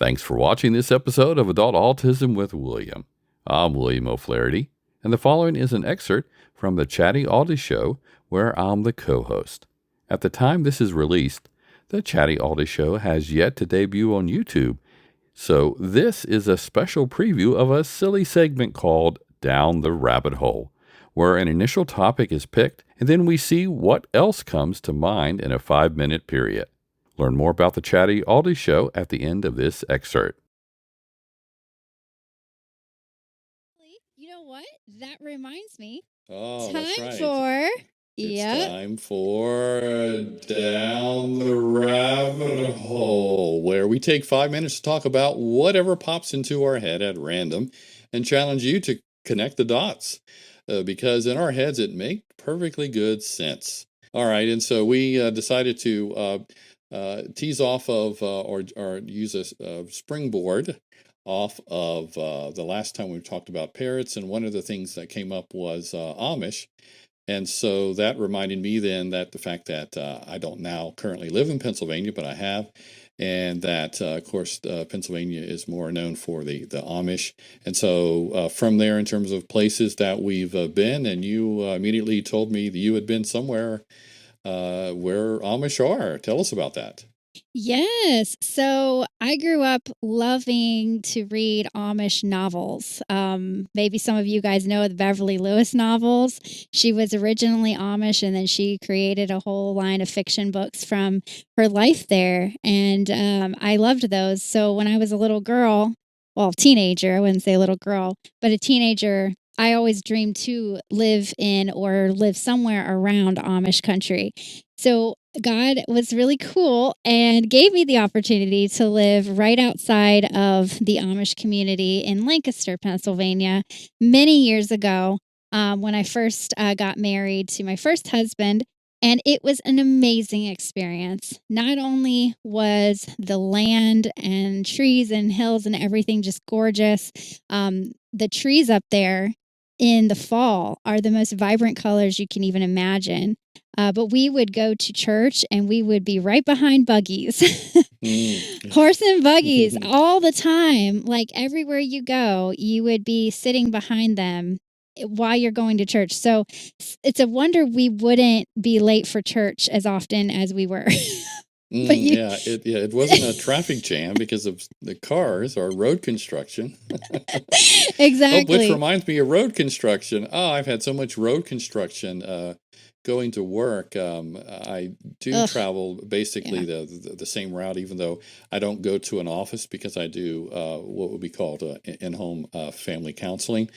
Thanks for watching this episode of Adult Autism with William. I'm William O'Flaherty, and the following is an excerpt from the Chatty Auties Show, where I'm the co-host. At the time this is released, the Chatty Auties Show has yet to debut on YouTube, so this is a special preview of a silly segment called Down the Rabbit Hole, where an initial topic is picked, and then we see what else comes to mind in a 5-minute period. Learn more about the Chatty Auties Show at the end of this excerpt. You know what? That reminds me. Oh, that's right. Time for Down the Rabbit Hole, where we take 5 minutes to talk about whatever pops into our head at random and challenge you to connect the dots, because in our heads it makes perfectly good sense. All right, and so we decided to tease off of or use a springboard off of the last time we talked about parrots, and one of the things that came up was Amish. And so that reminded me then that the fact that I don't now currently live in Pennsylvania, but I have, and that, of course, Pennsylvania is more known for the Amish. And so from there, in terms of places that we've been, and you immediately told me that you had been somewhere where Amish are. Tell us about that. Yes. So I grew up loving to read Amish novels. Maybe some of you guys know the Beverly Lewis novels. She was originally Amish, and then she created a whole line of fiction books from her life there. And I loved those. So when I was a little girl, well, teenager, I wouldn't say little girl, but a teenager, I always dreamed to live in or live somewhere around Amish country. So God was really cool and gave me the opportunity to live right outside of the Amish community in Lancaster, Pennsylvania, many years ago when I first got married to my first husband. And it was an amazing experience. Not only was the land and trees and hills and everything just gorgeous, the trees up there in the fall are the most vibrant colors you can even imagine. But we would go to church and we would be right behind buggies, horse and buggies all the time. Like everywhere you go, you would be sitting behind them while you're going to church. So it's a wonder we wouldn't be late for church as often as we were. It wasn't a traffic jam because of the cars or road construction. Exactly. Which reminds me of road construction. I've had so much road construction going to work. I do travel basically the same route, even though I don't go to an office because I do what would be called in-home family counseling.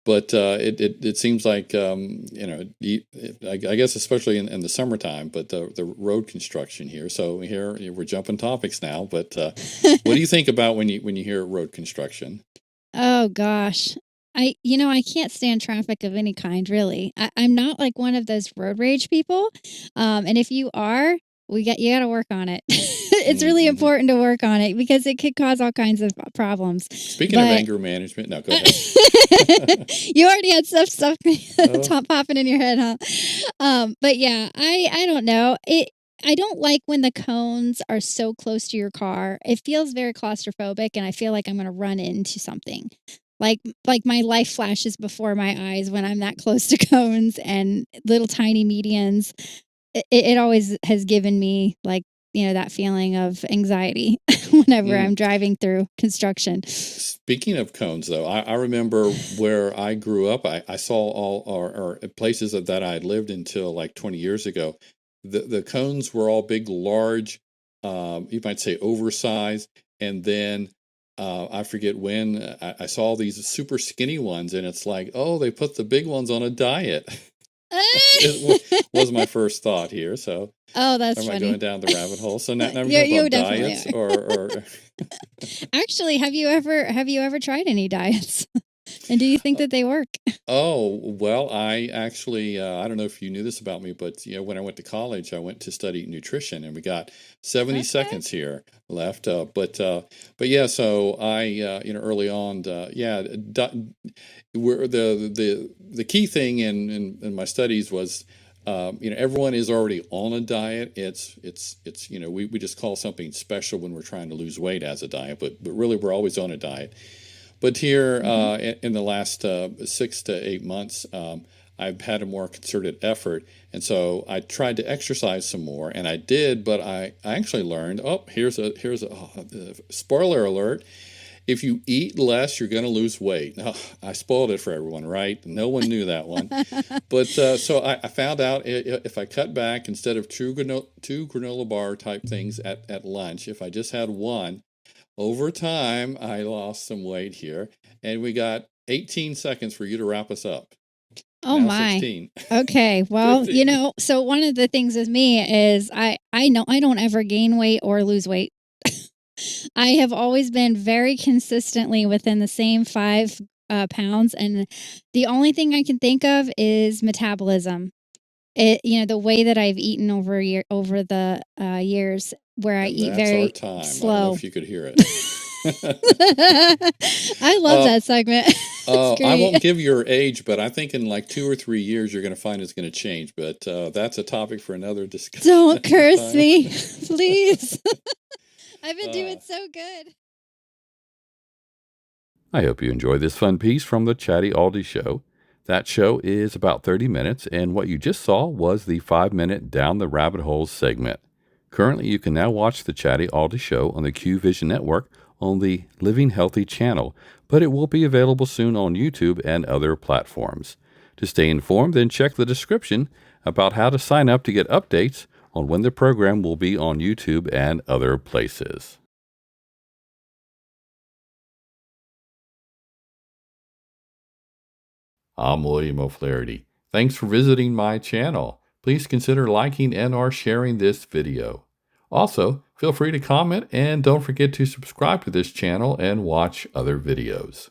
But it seems like, I guess especially in the summertime, but the road construction here. So here we're jumping topics now, but what do you think about when you hear road construction? Oh, gosh. I can't stand traffic of any kind, really. I'm not like one of those road rage people. And if you are, you got to work on it. It's really important to work on it because it could cause all kinds of problems. Speaking of anger management, no, go ahead. You already had stuff popping in your head, huh? But yeah, I don't know. I don't like when the cones are so close to your car. It feels very claustrophobic, and I feel like I'm going to run into something. Like my life flashes before my eyes when I'm that close to cones and little tiny medians. It always has given me that feeling of anxiety whenever I'm driving through construction. Speaking of cones, though, I remember where I grew up. I saw all places that I had lived until like 20 years ago. The cones were all big, large, you might say oversized, and then I forget when I saw these super skinny ones, and it's like, oh, they put the big ones on a diet. It was my first thought here. So, that's am funny. I going down the rabbit hole? So now we're about diets, or actually, have you ever tried any diets? And do you think that they work? Oh, well, I actually, I don't know if you knew this about me, but when I went to college, I went to study nutrition, and we got 70 seconds here left. But yeah, so I, early on, the key thing in my studies was Everyone is already on a diet. It's we just call something special when we're trying to lose weight as a diet, but really we're always on a diet. But here in the last 6 to 8 months, I've had a more concerted effort, and so I tried to exercise some more, and I did. But I actually learned. Oh, here's a spoiler alert. If you eat less, you're going to lose weight. Oh, I spoiled it for everyone, right? No one knew that one. But so I found out if I cut back, instead of two granola bar type things at lunch, if I just had one, over time, I lost some weight here. And we got 18 seconds for you to wrap us up. Oh Now my. 16. Okay. Well, 15. so one of the things with me is I know I don't ever gain weight or lose weight. I have always been very consistently within the same 5 pounds, and the only thing I can think of is metabolism. The way that I've eaten over the years, where I eat That's very our time. slow. I don't know if you could hear it. I love that segment. I won't give your age, but I think in like 2 or 3 years, you're going to find it's going to change. But that's a topic for another discussion. Don't curse me, please. I've been doing so good. I hope you enjoyed this fun piece from the Chatty Auties Show. That show is about 30 minutes, and what you just saw was the 5-minute Down the Rabbit Hole segment. Currently, you can now watch the Chatty Auties Show on the Q Vision Network on the Living Healthy channel, but it will be available soon on YouTube and other platforms. To stay informed, then check the description about how to sign up to get updates on when the program will be on YouTube and other places. I'm William O'Flaherty. Thanks for visiting my channel. Please consider liking and or sharing this video. Also, feel free to comment and don't forget to subscribe to this channel and watch other videos.